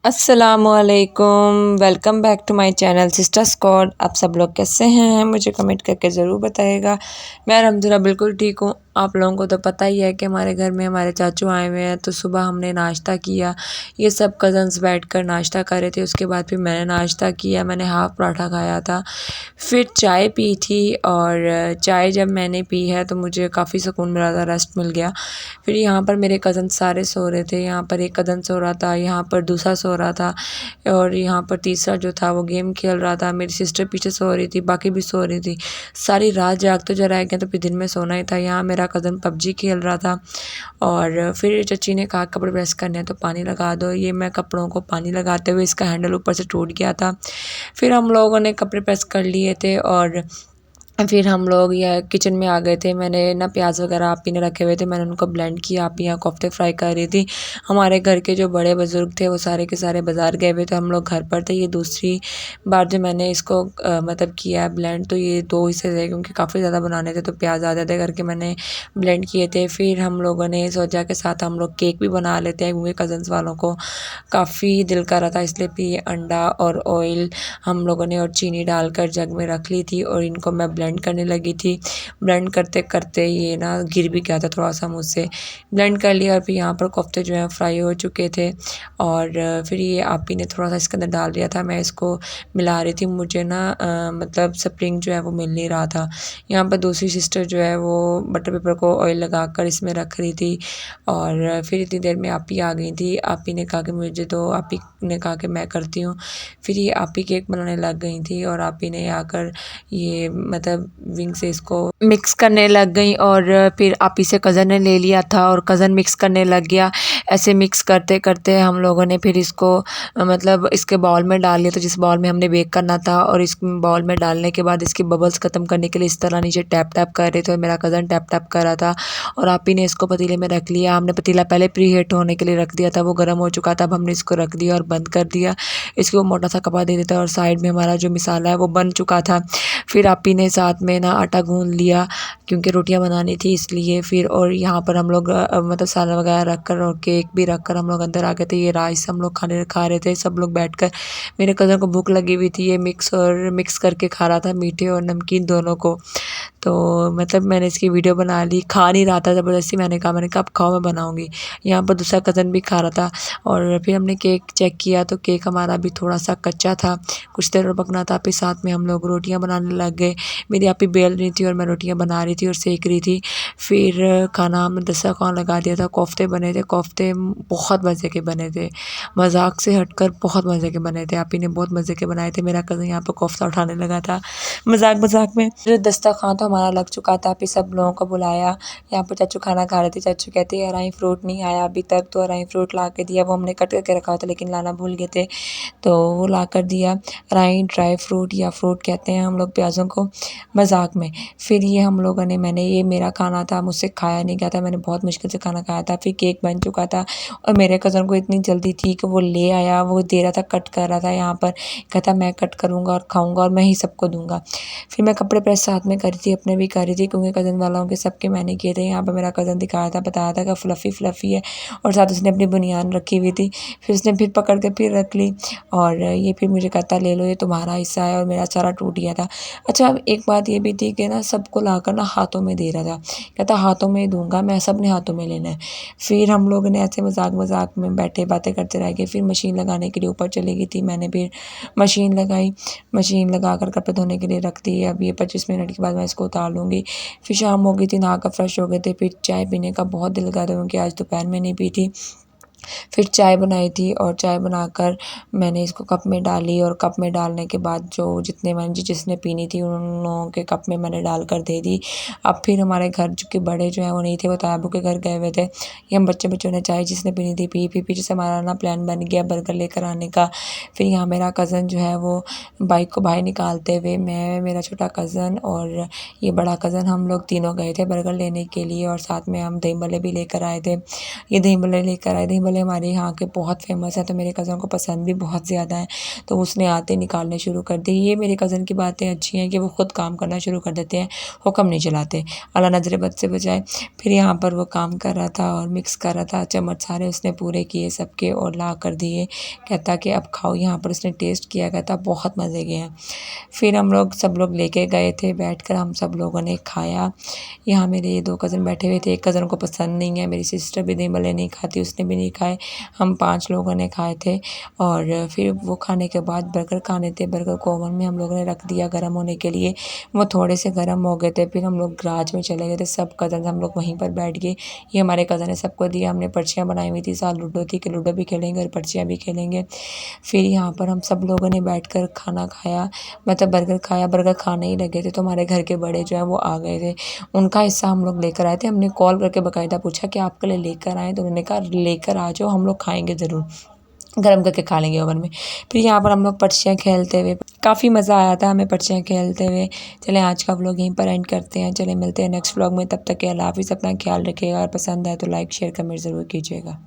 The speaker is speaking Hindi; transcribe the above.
अस्सलामुअलैकुम, welcome back to my channel sister squad. आप सब लोग कैसे हैं? मुझे कमेंट करके ज़रूर बताइएगा। मैं अल्हम्दुलिल्लाह बिल्कुल ठीक हूँ। आप लोगों को तो पता ही है कि हमारे घर में हमारे चाचू आए हुए हैं, तो सुबह हमने नाश्ता किया। ये सब कज़न्स बैठकर नाश्ता कर रहे थे। उसके बाद फिर मैंने नाश्ता किया, मैंने हाफ़ पराठा खाया था। फिर चाय पी थी और चाय जब मैंने पी है तो मुझे काफ़ी सुकून मिला था, रेस्ट मिल गया। फिर यहाँ पर मेरे कज़न सारे सो रहे थे। यहाँ पर एक कज़न सो रहा था, यहाँ पर दूसरा सो रहा था और यहाँ पर तीसरा जो था वो गेम खेल रहा था। मेरी सिस्टर पीछे सो रही थी, बाकी भी सो रही थी। सारी रात जाग तो जरा गए तो फिर दिन में सोना ही था। यहाँ मेरा कज़न पबजी खेल रहा था और फिर चची ने कहा कपड़े प्रेस करने हैं तो पानी लगा दो। ये मैं कपड़ों को पानी लगाते हुए इसका हैंडल ऊपर से टूट गया था। फिर हम लोगों ने कपड़े प्रेस कर लिए थे और फिर हम लोग यह किचन में आ गए थे। मैंने ना प्याज वगैरह आप ही ने रखे हुए थे, मैंने उनको ब्लेंड किया। आप यहाँ कोफ्ते फ्राई कर रही थी। हमारे घर के जो बड़े बुज़ुर्ग थे वो सारे के सारे बाज़ार गए हुए थे, हम लोग घर पर थे। ये दूसरी बार जो मैंने इसको मतलब किया है ब्लेंड, तो ये 2 हिस्से थे क्योंकि काफ़ी ज़्यादा बनाने थे तो प्याज आधे-आधे करके मैंने ब्लेंड किए थे। फिर हम लोगों ने सोचा के साथ हम लोग केक भी बना लेते हैं क्योंकि कज़न्स वालों को काफ़ी दिल कर रहा था, इसलिए फिर ये अंडा और ऑयल हम लोगों ने और चीनी डालकर जग में रख ली थी और इनको मैं ब्लेंड करने लगी थी। ब्लेंड करते-करते ये ना गिर भी गया था थोड़ा-सा मुझसे। ब्लेंड कर लिया और फिर यहाँ पर कोफ्ते जो हैं फ्राई हो चुके थे और फिर ये आप ही ने थोड़ा-सा इसके अंदर डाल दिया था। मैं इसको मिला रही थी, मुझे ना मतलब स्प्रिंग जो है वो मिल नहीं रहा था। यहाँ पर दूसरी सिस्टर जो है वो बटर पेपर को ऑयल लगाकर इसमें रख रही थी और फिर इतनी देर में आप ही आ गई थी। आप ही ने कहा कि मुझे दो, आप ही ने कहा कि मैं करती हूँ। फिर ये आप ही केक बनाने लग गई थी और आप ही ने आकर ये मतलब विंग से इसको मिक्स करने लग गई और फिर आप ही से कज़न ने ले लिया था और कज़न मिक्स करने लग गया। ऐसे मिक्स करते-करते हम लोगों ने फिर इसको मतलब इसके बाउल में डाल लिया, तो जिस बाउल में हमने बेक करना था और इस बाउल में डालने के बाद इसकी बबल्स ख़त्म करने के लिए इस तरह नीचे टैप-टैप कर रहे थे और मेरा कज़न टैप-टैप कर रहा था और आप ही ने इसको पतीले में रख लिया। हमने पतीला पहले प्री हीट होने के लिए रख दिया था, वो गर्म हो चुका था। अब हमने इसको रख दिया और बंद कर दिया। इसको मोटा सा कपड़ा दे देता है और साइड में हमारा जो मसाला है वो बन चुका था। फिर आप ही ने साथ में ना आटा गूँध लिया क्योंकि रोटियां बनानी थी इसलिए। फिर और यहाँ पर हम लोग मतलब सालन वगैरह रखकर और केक भी रखकर हम लोग अंदर आ गए थे। ये राइस हम लोग खाने खा रहे थे सब लोग बैठकर। मेरे कज़न को भूख लगी हुई थी, ये मिक्स करके खा रहा था, मीठे और नमकीन दोनों को। तो मतलब मैंने इसकी वीडियो बना ली। खा नहीं रहा था, ज़बरदस्ती मैंने कहा अब खाओ मैं बनाऊँगी। यहाँ पर दूसरा कज़न भी खा रहा था और फिर हमने केक चेक किया तो केक हमारा भी थोड़ा-सा कच्चा था, कुछ देर और पकना था। फिर साथ में हम लोग रोटियाँ बनाने लग गए। मेरी आपी बेल रही थी और मैं रोटियाँ बना रही थी और सेक रही थी। फिर खाना हमने दस्तरख़्वान लगा दिया था, कोफ्ते बने थे, कोफ्ते बहुत मज़े के बने थे, मज़ाक से हटकर बहुत मज़े के बने थे। आपी ने बहुत मज़े के बनाए थे। मेरा कज़न यहाँ पे कोफ्ता उठाने लगा था मज़ाक-मज़ाक में। फिर दस्तरख़्वान तो हमारा लग चुका था, फिर सब लोगों को बुलाया। यहाँ पर चाचू खाना खा रहे थे, चाचू कहते हैं अराई फ्रूट नहीं आया अभी तक, तो अराई फ्रूट ला के दिया। वो हमने कट करके रखा था लेकिन लाना भूल गए थे, तो वो ला कर दिया। अराई ड्राई फ्रूट या फ्रूट कहते हैं हम लोग प्याज़ों को मज़ाक में। फिर ये हम लोगों ने मैंने ये मेरा खाना था, मुझसे खाया नहीं गया था, मैंने बहुत मुश्किल से खाना खाया था। फिर केक बन चुका था और मेरे कज़न को इतनी जल्दी थी कि वो ले आया, वो दे रहा था, कट कर रहा था यहाँ पर, कहता मैं कट करूँगा और खाऊँगा और मैं ही सबको दूँगा। फिर मैं कपड़े प्रेस साथ में कर रही थी, अपने भी कर रही थी क्योंकि कज़न वालों के सबके मैंने किए थे। यहाँ पर मेरा कज़न दिखा रहा था, बताया था कि फ़्लफ़ी है और साथ उसने अपनी बनियान रखी हुई थी। फिर उसने फिर पकड़ के फिर रख ली और ये फिर मुझे कहता ले लो ये तुम्हारा हिस्सा है और मेरा सारा टूट गया था। अच्छा अब एक बात ये भी थी कि ना सबको लाकर ना हाथों में दे रहा था, कहता हाथों में दूँगा मैं, सब ने हाथों में लेना है। फिर हम लोगों ने ऐसे मज़ाक में बैठे बातें करते रह गए। फिर मशीन लगाने के लिए ऊपर चली गई थी, मैंने फिर मशीन लगाई, मशीन लगाकर कपड़े धोने के लिए रख दिए। अब ये 25 मिनट के बाद मैं इसको उतार लूँगी। फिर शाम हो गई थी, नहाकर फ्रेश हो गए थे। फिर चाय पीने का बहुत दिल कर रहा था क्योंकि आज दोपहर में नहीं पी थी। फिर चाय बनाई थी और चाय बनाकर मैंने इसको कप में डाली और कप में डालने के बाद जो जिसने पीनी थी उन लोगों के कप में मैंने डालकर दे दी। अब फिर हमारे घर के बड़े जो हैं वो नहीं थे, वो तायाबू के घर गए हुए थे। ये हम बच्चों ने चाय जिसने पीनी थी पी। फिर पीछे से हमारा ना प्लान बन गया बर्गर लेकर आने का। फिर यहाँ मेरा कज़न जो है वो बाइक को बाहर निकालते हुए, मैं, मेरा छोटा कज़न और ये बड़ा कज़न, हम लोग तीनों गए थे बर्गर लेने के लिए और साथ में हम दही भल्ले भी लेकर आए थे। ये दही भल्ले लेकर आए, दही भल्ले छोले हमारे यहाँ के बहुत फेमस हैं, तो मेरे कज़न को पसंद भी बहुत ज़्यादा है, तो उसने आते निकालने शुरू कर दिए। ये मेरे कज़न की बातें अच्छी हैं कि वो ख़ुद काम करना शुरू कर देते हैं, हुक्म नहीं चलाते, अल्लाह नज़र बद से बचाए। फिर यहाँ पर वो काम कर रहा था और मिक्स कर रहा था, चम्मच सारे उसने पूरे किए सबके और ला कर दिए। कहता कि अब खाओ। यहाँ पर उसने टेस्ट किया, कहता बहुत मज़े के हैं। फिर हम लोग सब लोग लेके गए थे, बैठकर हम सब लोगों ने खाया। यहाँ मेरे ये 2 कज़न बैठे हुए थे, एक कज़न को पसंद नहीं है, मेरी सिस्टर भी दही भल्ले नहीं खाती, उसने भी नहीं खाए। हम 5 लोगों ने खाए थे और फिर वो खाने के बाद बर्गर खाने थे। बर्गर को ओवन में हम लोगों ने रख दिया गर्म होने के लिए, वो थोड़े से गर्म हो गए थे। फिर हम लोग गराज में चले गए थे, सब कज़न हम लोग वहीं पर बैठ गए। ये हमारे कज़न ने सबको दिया, हमने पर्चियाँ बनाई हुई थी, साथ लूडो थी कि लूडो भी खेलेंगे और पर्चियाँ भी खेलेंगे। फिर यहाँ पर हम सब लोगों ने बैठकर खाना खाया, मतलब बर्गर खाया। बर्गर खाने ही लगे थे तो हमारे घर के बड़े जो हैं वो आ गए थे, उनका हिस्सा हम लोग लेकर आए थे। हमने कॉल करके बाकायदा पूछा कि आपके लिए लेकर आएँ, तो उन्होंने कहा लेकर आ जाओ, हम लोग खाएँगे ज़रूर, गरम करके खा लेंगे ओवन में। फिर यहाँ पर हम लोग पर्चियाँ खेलते हुए, काफ़ी मज़ा आया था हमें पर्चियाँ खेलते हुए। चलें आज का व्लॉग यहीं पर एंड करते हैं, चलें मिलते हैं नेक्स्ट व्लॉग में, तब तक के अल्लाह हाफ़िज़, अपना ख्याल रखिएगा और पसंद आए तो लाइक शेयर कमेंट ज़रूर कीजिएगा।